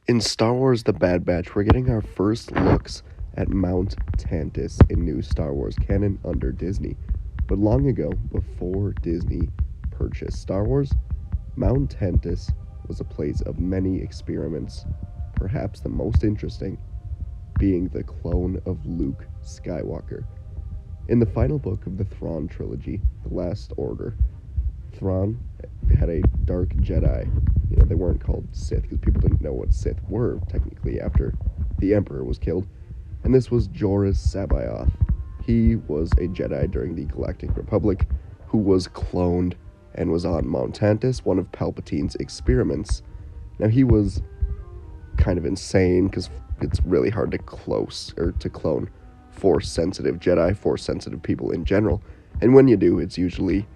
In Star Wars The Bad Batch, we're getting our first looks at Mount Tantis in new Star Wars canon under Disney. But long ago, before Disney purchased Star Wars, Mount Tantis was a place of many experiments, perhaps the most interesting being the clone of Luke Skywalker. In the final book of the Thrawn trilogy, The Last Order, Thrawn had a dark Jedi. They weren't called Sith because people didn't know what Sith were, technically, after the Emperor was killed. And this was Joruus C'baoth. He was a Jedi during the Galactic Republic who was cloned and was on Mount Tantis, one of Palpatine's experiments. Now, he was kind of insane because it's really hard to clone Force-sensitive Jedi, Force-sensitive people in general. And when you do, it's usually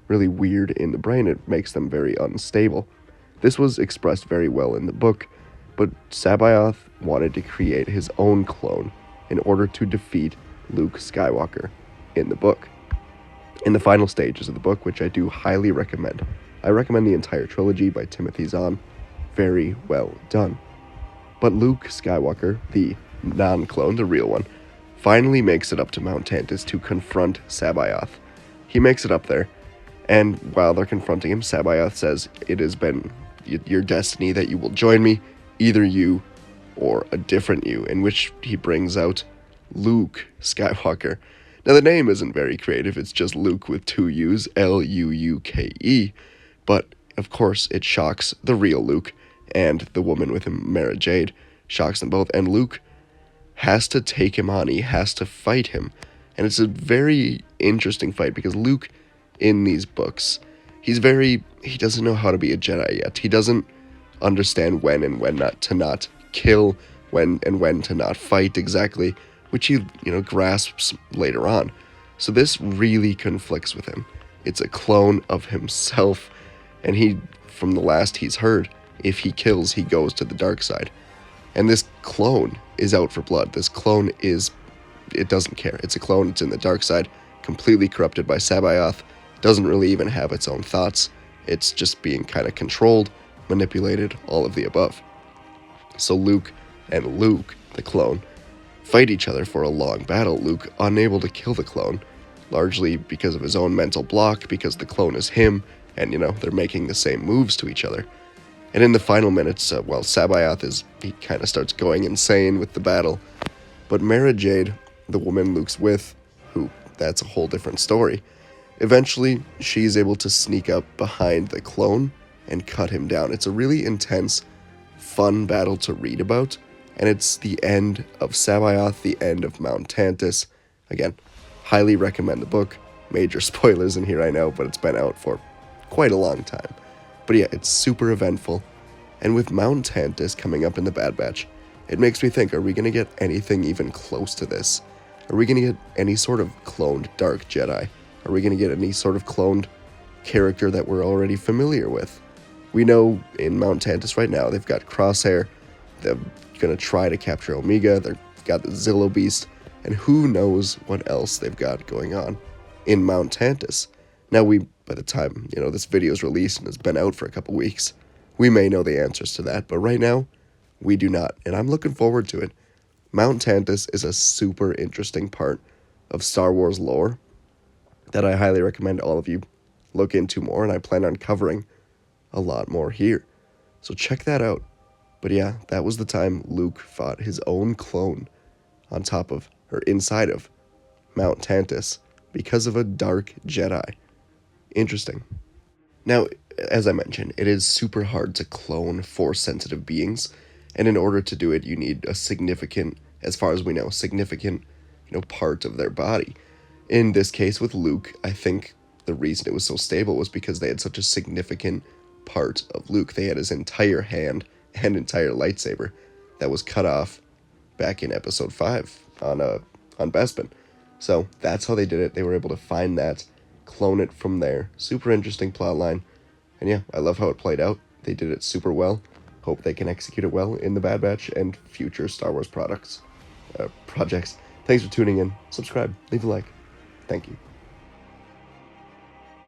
really weird in the brain. It makes them very unstable. This was expressed very well in the book, but C'baoth wanted to create his own clone in order to defeat Luke Skywalker in the book. In the final stages of the book, which I do highly recommend, I recommend the entire trilogy by Timothy Zahn. Very well done. But Luke Skywalker, the non-clone, the real one, finally makes it up to Mount Tantis to confront C'baoth. He makes it up there, and while they're confronting him, C'baoth says, "It has been your destiny that you will join me, either you or a different you," in which he brings out Luke Skywalker. Now, the name isn't very creative, it's just Luke with two U's, Luuke, but of course it shocks the real Luke, and the woman with him, Mara Jade, shocks them both, and Luke has to take him on, he has to fight him, and it's a very interesting fight, because Luke, in these books, he doesn't know how to be a Jedi yet. He doesn't understand when and when not to kill, when to not fight exactly, which he, grasps later on. So this really conflicts with him. It's a clone of himself, and from the last he's heard, if he kills, he goes to the dark side. And this clone is out for blood. This clone it doesn't care. It's a clone, it's in the dark side, completely corrupted by C'baoth, doesn't really even have its own thoughts. It's just being kind of controlled, manipulated, all of the above. So Luke and Luke, the clone, fight each other for a long battle. Luke unable to kill the clone, largely because of his own mental block, because the clone is him, and they're making the same moves to each other. And in the final minutes, C'baoth he kind of starts going insane with the battle. But Mara Jade, the woman Luke's with, that's a whole different story. Eventually, she's able to sneak up behind the clone and cut him down. It's a really intense, fun battle to read about, and it's the end of C'baoth, the end of Mount Tantis. Again, highly recommend the book. Major spoilers in here, I know, but it's been out for quite a long time. But yeah, it's super eventful, and with Mount Tantis coming up in the Bad Batch, it makes me think, are we going to get anything even close to this? Are we going to get any sort of cloned Dark Jedi? Are we going to get any sort of cloned character that we're already familiar with? We know in Mount Tantis right now, they've got Crosshair, they're going to try to capture Omega, they've got the Zillo Beast, and who knows what else they've got going on in Mount Tantis. Now, by the time, this video is released and has been out for a couple weeks, we may know the answers to that, but right now, we do not, and I'm looking forward to it. Mount Tantis is a super interesting part of Star Wars lore that I highly recommend all of you look into more, and I plan on covering a lot more here. So check that out. But yeah, that was the time Luke fought his own clone on top of, or inside of, Mount Tantis because of a dark Jedi. Interesting. Now, as I mentioned, it is super hard to clone Force-sensitive beings, and in order to do it, you need a significant, as far as we know, part of their body. In this case with Luke, I think the reason it was so stable was because they had such a significant part of Luke. They had his entire hand and entire lightsaber that was cut off back in episode 5 on Bespin. So that's how they did it. They were able to find that, clone it from there. Super interesting plotline. And yeah, I love how it played out. They did it super well. Hope they can execute it well in the Bad Batch and future Star Wars projects. Thanks for tuning in. Subscribe. Leave a like. Thank you.